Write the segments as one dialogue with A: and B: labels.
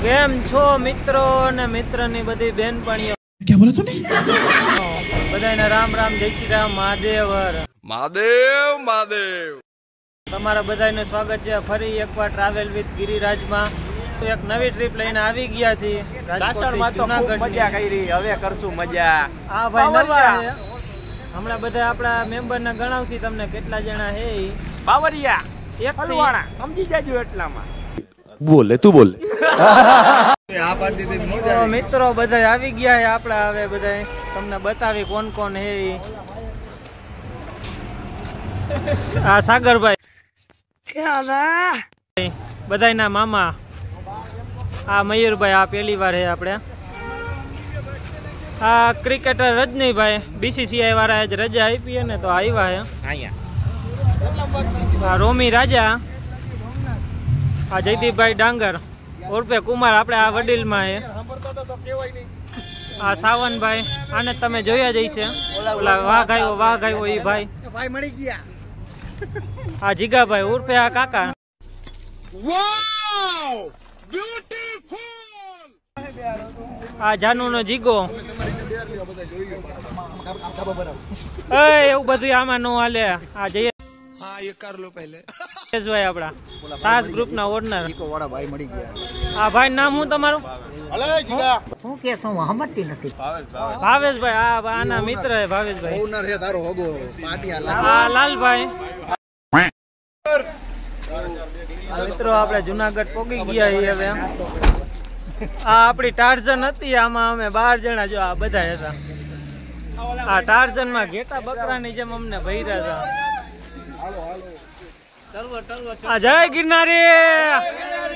A: કેમ છો મિત્રો ને મિત્રની બધી બેનપણીઓ?
B: क्या बोला तूने?
A: બધાને રામ રામ, જય શ્રી રામ, મહાદેવ
C: મહાદેવ મહાદેવ।
A: તમારા બધાનું સ્વાગત છે ફરી એકવાર ટ્રાવેલ વિથ ગિરિરાજમાં। તો એક નવી ટ્રીપ લઈને આવી ગયા છીએ
D: સાસણમાં તો ખૂબ મજા કરી, હવે કરશું મજા।
A: આ ભાઈ નવા છે, હમણાં બધા આપણા મેમ્બરને ગણાવથી તમને કેટલા જણા છે।
D: બાવરિયા
A: એક
D: ફલવાણા સમજી જાજો એટલામાં।
C: બોલે તું બોલે।
A: તો મિત્રો બધા આવી ગયા છે આપડા, હવે બધા તમને બતાવી કોણ કોણ હે। આ સાગરભાઈ બધાના મામા, આ મયુરભાઈ, આ પહેલી વાર હે આપણે। આ ક્રિકેટર રજનીભાઈ, BCCI વાળા જ રજા આપી ને તો આવ્યા હે અહીંયા। આ રોમી રાજા, આ જયદીપભાઈ ડાંગર ઉર્ફે કુમાર, આપણે આ વડીલમાં હે। આ સાવનભાઈ, આને તમે જોયા જ છે, ઓલા વાઘ આવ્યો એ ભાઈ મળી ગયા। આ જીગાભાઈ ઉર્ફે આ કાકા। આ જાનુનો જીગો। એવું બધું આમાં નો હાલે। આ જઈએ
C: ये कर लो पहले।
A: ભાઈ આપડા સાસ ગ્રુપ ના ઓનર
B: भाई मड़ी गया।
A: આ ભાઈ નામ હું તમારું?
E: હું કેસો હમતી નથી।
A: ભાવેશભાઈ, આ આના મિત્ર હે ભાવેશભાઈ।
B: ओनर है तारो होगो पाटिया
A: આ લાલભાઈ। મિત્રો આપણે જુનાગઢ પોગી ગયા છીએ હવે। આ આપણી ટાર્ઝન હતી, આમાં અમે 12 જણા જો આ બધા હતા। આ ટાર્ઝન માં ઘેટા બકરાની જેમ અમને ભર્યા હતા। જય ગિરનારી,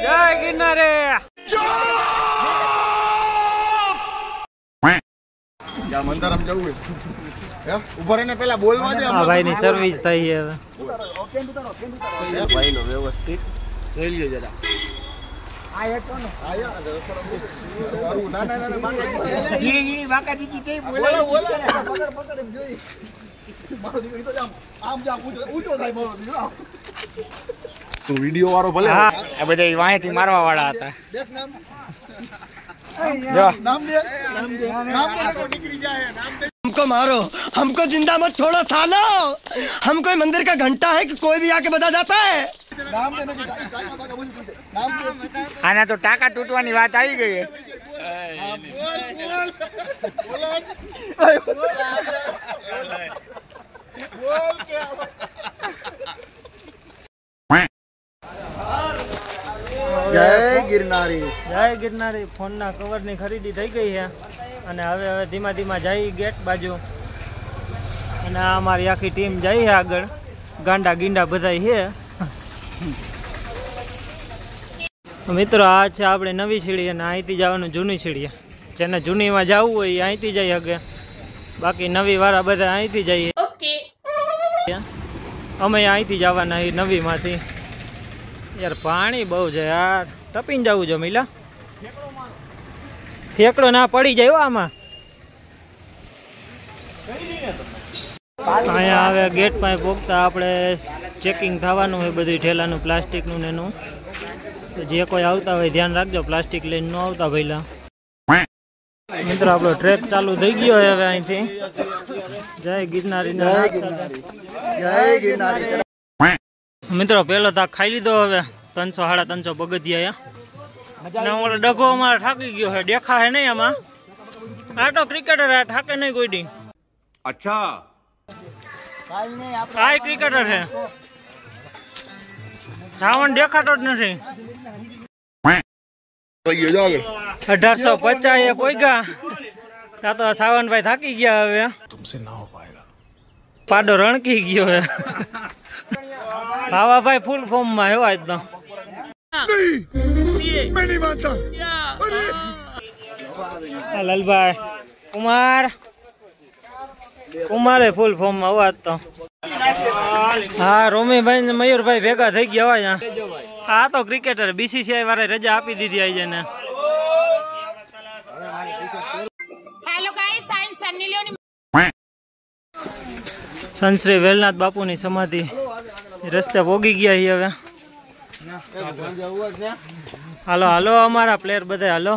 A: જય ગિરનારી।
B: क्या मंदिर हम जाऊंगे है ऊपर ने पहला बोलवा दे।
A: આ ભાઈ ની સર્વિસ થઈ છે હવે।
B: भाई नो व्यवस्थित જોઈ લ્યો જરા।
E: આયો તો નો
B: આયા ના ના ના
E: ધીરે ધીરે વાકા દીધી તે
B: બોલા પકડ એમ જોઈ મારો દીકરો તો આમ ઊંચો થાય મારો દીકરો। તો વિડિયો વાળો ભલે
D: આ બધા વાંહેથી મારવા વાળા હતા।
B: દેખ નામ
D: જો
B: नाम दे तो निकली जाए नाम दे।
F: हमको मारो, हमको जिंदा मत छोड़ो सालो। हम कोई मंदिर का घंटा है कि कोई भी आके बता जाता है।
B: नाम देने की नाम दे।
D: આના તો ટાકા તૂટવાની વાત આવી ગઈ છે।
B: जय गिरनारी,
A: જય ગિરનારી। ફોન ના કવર ની ખરીદી થઈ ગઈ છે અને હવે ધીમા ધીમા જઈ ગેટ બાજુ। અને આ અમારી આખી ટીમ જાય છે આગળ, ગાંડા ગીંડા બધા છે। મિત્રો આ છે આપણે નવી સીડી અને અહીંથી જવાનું જૂની સીડી। જેને જૂનીમાં જવું હોય એ અહીંથી જઈ શકે, બાકી નવી વાળા બધા અહીંથી જઈએ। અમે અહીંથી જવાના એ નવીમાંથી। યાર પાણી બહુ છે યાર, ટપીને જવું જો મિલા, ઠેકડો ના પડી જાય આમાં। અહીંયા હવે ગેટ પાસે પહોંચતા આપણે ચેકિંગ થવાનું હોય બધું ઠેલાનું, પ્લાસ્ટિકનું ને એનું। તો જે કોઈ આવતા હોય ધ્યાન રાખજો, પ્લાસ્ટિક લઈને ન આવતા પહેલા। મિત્રો આપણો ટ્રેક ચાલુ થઈ ગયો હોય હવે અહીંથી। જય ગિરનારી,
B: जय गिरनारी।
A: મિત્રો પેલો તાક ખાઈ લીધો હવે। 300-350 પગથિયા ઓલો ડગો અમારે થાકી ગયો છે, દેખા હે નહીં આમાં। આ તો ક્રિકેટર થાકે નહીં કોઈ દી।
C: अच्छा
A: આ ક્રિકેટર છે, રાવણ દેખાતો જ નથી। 1850 એ પોઈગા, ત્યાં તો સાવનભાઈ થાકી ગયા હવે।
B: तुमसे ना हो पाएगा।
A: પાડો રણકી ગયો હે। ભાવાભાઈ ફૂલ ફોર્મ માં આવ્યો આજ તો।
B: मैं नहीं मानता।
A: લાલભાઈ કુમારે ફૂલ ફોર્મ માં આવ્યો આજ તો। હા રોમીભાઈ ને મયુરભાઈ ભેગા થઈ ગયા હોય। આ તો ક્રિકેટર, BCCI વાળા રજા આપી દીધી આઈ જને।
G: Hello guys, I am Sunny Leone.
A: સંત શ્રી વેલનાથ બાપુની સમાધિ રસ્તે પોગી ગયા છીએ હવે। હાલો હાલો અમારા પ્લેયર બધા હાલો.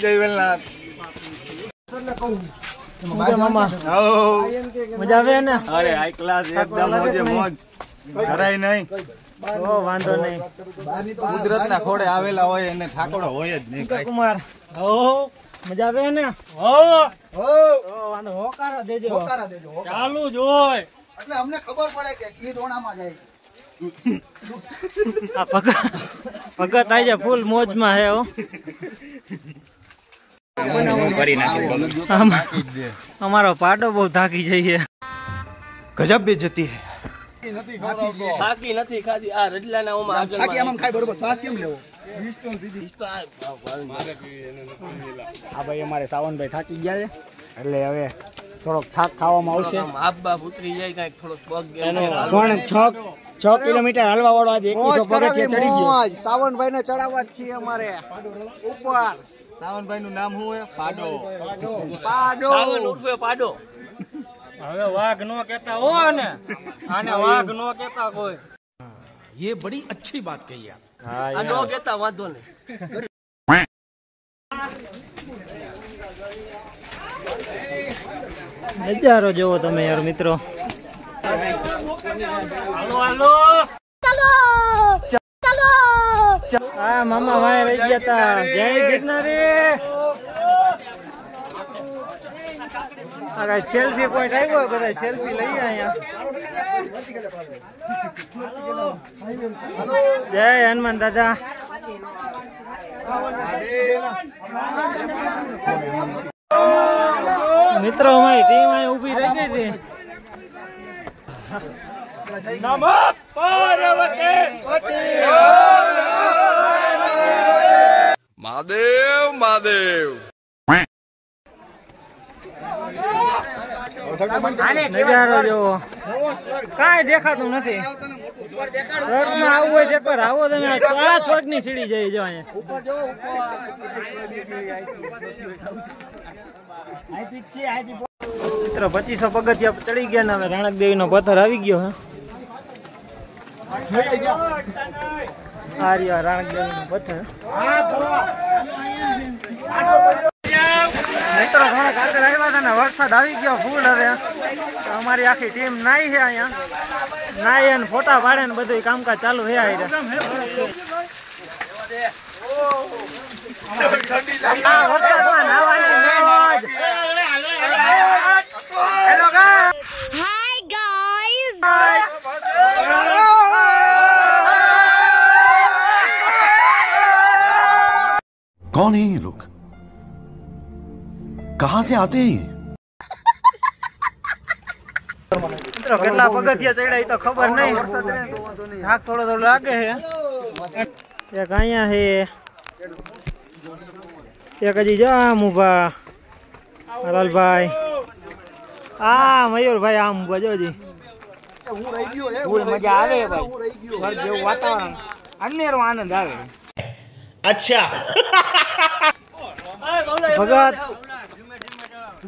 B: જય વેલનાથ.
A: મામા મજા આવે ને?
B: અરે હાઈ ક્લાસ એકદમ મોજે મોજ. જરાય નહીં.
A: ઓ વાંધો નહીં.
B: કુદરતના ખોડે આવેલા હોય એને ઠાકોડો હોય જ નહીં કાંઈ.
A: કુમાર મજા આવે ને? વાંધો હોકારા દેજો.
B: હોકારા દેજો, હોકારા.
A: ચાલુ જ હોય.
B: એટલે અમને ખબર પડે કે કી દોણામાં જાય.
A: આ ભગત આજે ફૂલ મોજમાં હે હો. અમારો પાડો બહુ થાકી જઈએ.
F: गजब बेइज्जती है.
D: બાકી નથી ખાધી આ રજલાના ઓમાં આગળ
B: બાકી આમ ખાય બરોબર. શ્વાસ કેમ લેવો?
E: આ ભાઈ અમારે સાવનભાઈ થાકી ગયા છે એટલે હવે થોડોક થાક ખાવામાં આવશે.
D: આપ બાપ ઉતરી જાય કઈક થોડોક પગ
E: પણ 6 કિલોમીટર હાલવા વાળો આજે 2100 પગથિયા ચડી ગયો.
B: સાવનભાઈ ને ચડાવવા જ છીએ અમારે ઉપર. સાવનભાઈ નું નામ શું હે? પાડો.
D: સાવન ઉઠવે પાડો.
A: હવે વાઘ નો કેતા હો ને, આને વાઘ નો કેતા કોઈ.
F: ये बड़ी अच्छी बात कही आप.
D: આ નો કેતા વાંધો નહીં.
A: નજારો જોવો તમે યાર મિત્રો. હાલો હાલો હા મામા ભાઈ રહી ગયા તા. જય ગિરનારી. સેલ્ફી પોઈન્ટ આવ્યો, બધા સેલ્ફી લઈએ અહીંયા. જય હનુમાન દાદા. મિત્રો અમારી ટીમ અહીં ઉભી રહી ગઈ હતી.
C: મહાદેવ મહાદેવ.
A: નજારો જોવો, કાંઈ દેખાતું નથી. સ્વર્ગમાં આવવું હોય એકવાર આવો તમે. આ સ્વર્ગની સીડી જઈ જો અહીંયા. મિત્રો 2500 પગથિયા ચડી ગયા ને હવે રાણક દેવી નો પથ્થર આવી ગયો. આ રહ્યો રાણક દેવી નો પથ્થર. મિત્રો થોડાક આગળ આવ્યા હતા ને વરસાદ આવી ગયો ફૂલ. હવે અમારી આખી ટીમ નાઈ છે અહીંયા. નાઈ અને ફોટા પાડે ને બધું કામકાજ ચાલુ છે. વરસાદમાં નાવાની મોજ. Hello guys.
H: Hi guys!
F: कौन है ये लोग? कहां से आते हैं?
A: મિત્રો કેટલા પગથિયા ચડ્યા એ તો ખબર નહીં. થાક થોડો થોડો લાગે છે. એક અહીંયા છે, એક હજી જો આમ ઉભા લાલભાઈ. આ મયુરભાઈ આમ ઉભા જોજી.
E: ફૂલ મજા આવે ભાઈ. સ્વર્ગ જેવું વાતાવરણ, અનેરો આનંદ આવે.
A: ભગત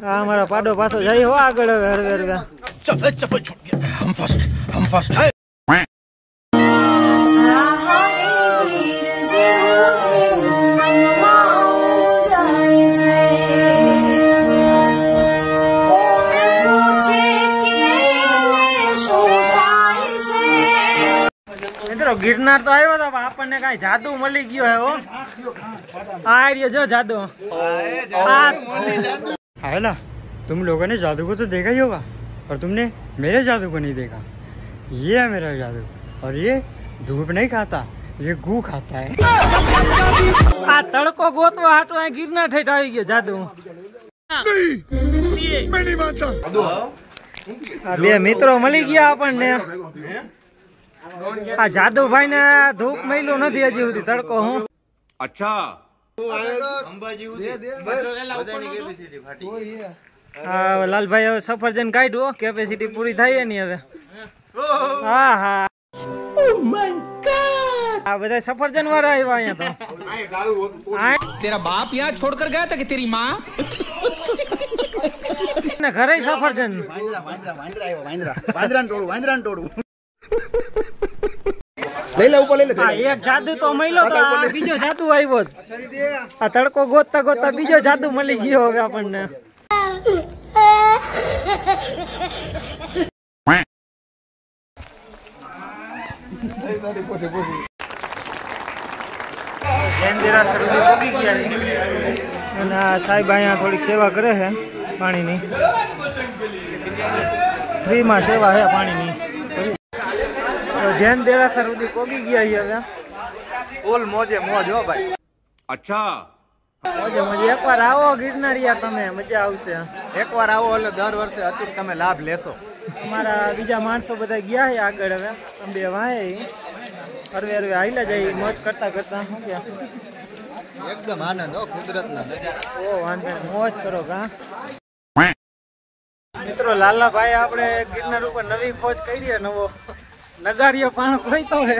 A: હા અમારા પાડો પાછો જાય હો આગળ. હવે હરવે હરવે
F: चप्पल छूट गया. हम फर्स्ट.
A: મિત્રો ગિરનાર તો આવ્યો હતો પણ આપણને કઈ જાદુ મળી ગયો હે હો. આ રહ્યો જો જાદુ. है ना, तुम लोगों ने जादू को तो देखा ही होगा और तुमने मेरे जादू को नहीं देखा. ये है मेरा जादू और ये धूप नहीं खाता, ये गू खाता है. આ તડકો ગોતવા હાટો આ ગિરનાર ઠેઠ આવી ગયો જાદુ. આ બે મિત્રો મળી ગયા આપણને. આ જાદુભાઈ ને ધૂપ મળ્યું નથી હજી સુધી. તડકો હું
C: અચ્છા.
A: હા લાલભાઈ હવે સફરજન કાઢ્યું. કેપેસિટી પૂરી થાય ને હવે. હા હા આ બધા સફરજન વાળા આવ્યા અહીંયા તો.
F: तेरा बाप यहाँ छोड़कर गया था कि तेरी माँ?
A: ઘરે સફરજન.
B: વાંદરા ટોળું. લઈ લે ઉપર લઈ લે.
A: આ એક જાદુ તો મળ્યો તો આ બીજો જાદુ આવ્યો જ. આ તડકો ગોતતા ગોતતા બીજો જાદુ મળી ગયો હવે આપણને. અને આ સાહેબ અહીંયા થોડીક સેવા કરે છે પાણીની. ફ્રીમાં સેવા છે પાણીની. તો જૈન દેરાસર સુધી પોગી ગયા છે હવે.
D: ફૂલ મોજે મોજ હો ભાઈ.
C: अच्छा
A: મોજે મોજે. એકવાર આવો ગિરનારિયા તમે, મજા આવશે.
D: એકવાર આવો એટલે દર વર્ષે અચૂક તમે લાભ લેશો.
A: અમારા બીજા માણસો બધા ગયા છે આગળ. હવે અંબે વાય હરવે હરવે હાઈલા જાય મોજ કરતા કરતા. શું ગયા
D: એકદમ આનંદ હો કુદરતના નજારા.
A: ઓ વાંધો નહીં, મોજ કરો કા. મિત્રો લાલાભાઈ આપણે ગિરનાર ઉપર નવી ખોજ કરી છે. નવો નગારીઓ પાણ કોઈ તો હે.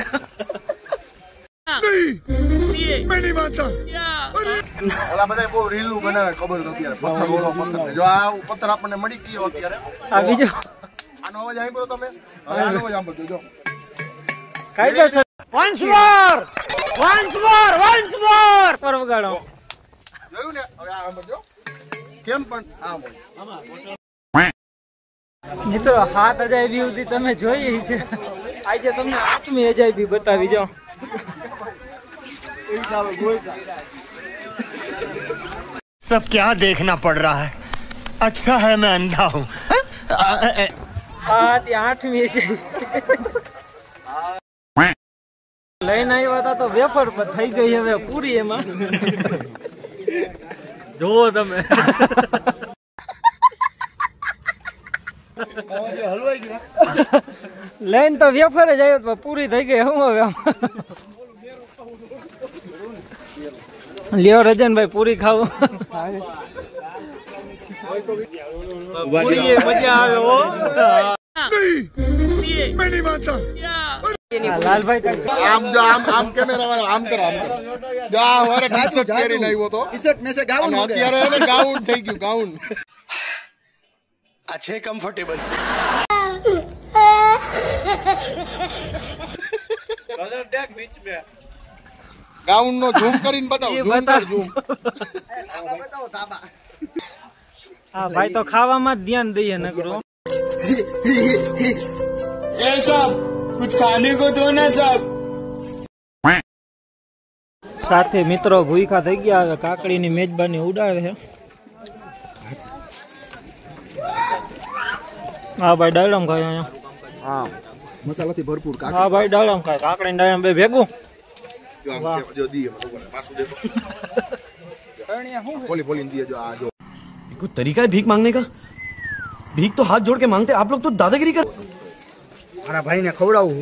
B: ઓલા બધા બહુ રીલું બનાવે, ખબર નથી યાર. પથ્થર ઓલો પથ્થર. જો આ પથ્થર આપણને મળી ગયો અત્યારે.
A: આ બીજો
B: આનો અવાજ સાંભળો તમે. હવે આનો અવાજ સાંભળજો. જો
A: કાયદેસર
F: Once more!
A: પર વગાડો.
B: જોયું ને? હવે આ સાંભળજો. કેમ પણ આમ
A: મિત્રો 7000 વ્યૂ થી તમે જોઈ છે. આજે તમને 8મી અજાયબી બતાવી જાઓ.
F: सब क्या देखना पड़ रहा है? अच्छा है मैं अंधा हूँ.
A: આ ત્યાં 8મી અજાયબી લઈને આવ્યા હતા તો વેફર પર થઈ ગઈ હવે પૂરી એમાં. જોવો તમે. લઈને તો વેફર જ આવ્યો તો પૂરી થઈ ગઈ. શું હવે લ્યો રજનભાઈ પૂરી ખાવું.
D: મજા આવે હો.
A: લાલભાઈ
B: આમ જો આમ કેમેરા વાળો આમ કરો આમ કરો. જો આ વારે ટી-શર્ટ પહેરીને આવ્યો તો. ટી-શર્ટ મેસે ગાઉન અત્યારે એને ગાઉન થઈ ગયું ગાઉન.
F: अच्छे कंफर्टेबल.
B: ગાઉન નો ઝૂમ કરીને બતાવો. ઝૂમ.
A: હા ભાઈ તો ખાવામાં જ ધ્યાન દઈએ નકરો. સાથે મિત્રો ભૂખા થઈ ગયા. હવે કાકડીની મેજબાની ઉડાવે છે. હા ભાઈ ડાળમ ખાય અહીંયા.
B: હા મસાલાથી ભરપૂર કાકડી.
A: હા ભાઈ ડાળમ ખાય. કાકડી ડાળમ બે ભેગું.
B: જો આમ છે જો દી પાછું દેખો. બોલી બોલી દી જો આ જો.
F: कोई तरीका है भीख मांगने का? भीख तो हाथ जोड़ के मांगते, आप लोग तो दादागिरी कर.
E: મારા ભાઈને ખવડાવું.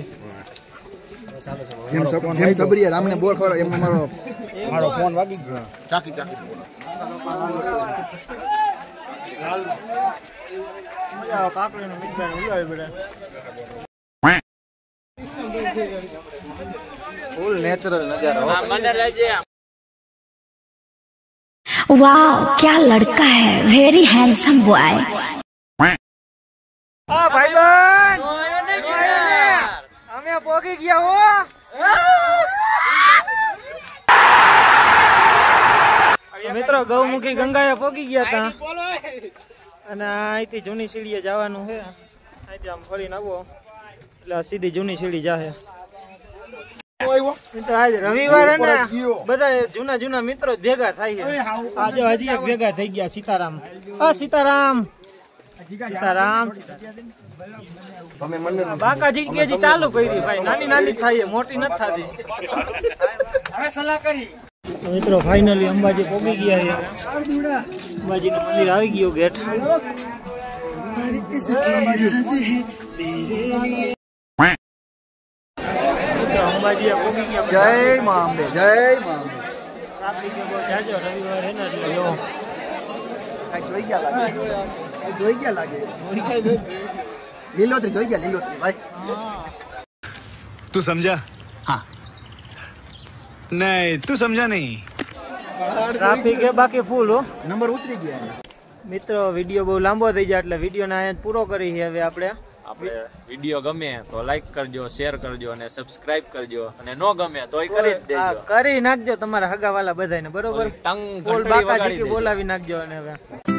B: જેમ સબરીએ રામને બોલ ખબર એમ
E: મારો ફોન વાગી ગયો.
B: ચાકી ચાકી.
A: કાકડીનું મેજબાની ઉડાવી પડે.
B: ફૂલ નેચરલ નજારો.
H: वाह क्या लड़का है, वेरी हैंडसम बॉय.
A: હા ભાઈબંધ અમે પોગી ગયા હો. મિત્રો ગૌમુખી ગંગાએ પોગી ગયા હતા. અને અહીંથી જૂની સીડીએ જવાનું છે. અહીંથી આમ ફરીને આવો એટલે આ સીધી જૂની સીડી જાહે. મિત્રો આજ રવિવાર ને બધા જૂના જૂના મિત્રો જ ભેગા થાય છે. આજે હજી એક ભેગા થઈ ગયા. સીતારામ. સીતારામ સીતારામ. બાકાજી કે હજી ચાલુ કરી ભાઈ. નાની નાની થાય મોટી નથી થતી. તો મિત્રો ફાઇનલી અંબાજી પહોંચી ગયા છે. અંબાજીનું મંદિર આવી ગયું ગેટ. અંબાજી પહોંચી ગયા.
B: જય મા અંબે. જય મા અંબે.
A: ટ્રાફિક બહુ જાજો રવિવાર હે ને એટલે જો
B: કઈ જોઈ ગયા લાગે. જોઈ ગયા લાગે. લીલોતરી જોઈ ગયા. લીલોતરી ભાઈ.
F: तू समझा? हाँ. नहीं तू समझा नहीं.
A: ટ્રાફિક હે બાકી ફૂલ હો.
B: નંબર ઉતરી ગયા.
A: મિત્રો વિડીયો બહુ લાંબો થઈ જાય એટલે વિડીયોને અહીંયા પૂરો કરી છે હવે આપણે.
D: આપણે વિડીયો ગમે તો લાઈક કરજો, શેર કરજો અને સબસ્ક્રાઇબ કરજો, અને નો ગમે તોય કરી જ દેજો.
A: કરી નાખજો તમારા હગાવાલા બધાને, બરોબર?
D: ટંગ
A: બોલ બાકાજી કે બોલાવી નાખજો. અને હવે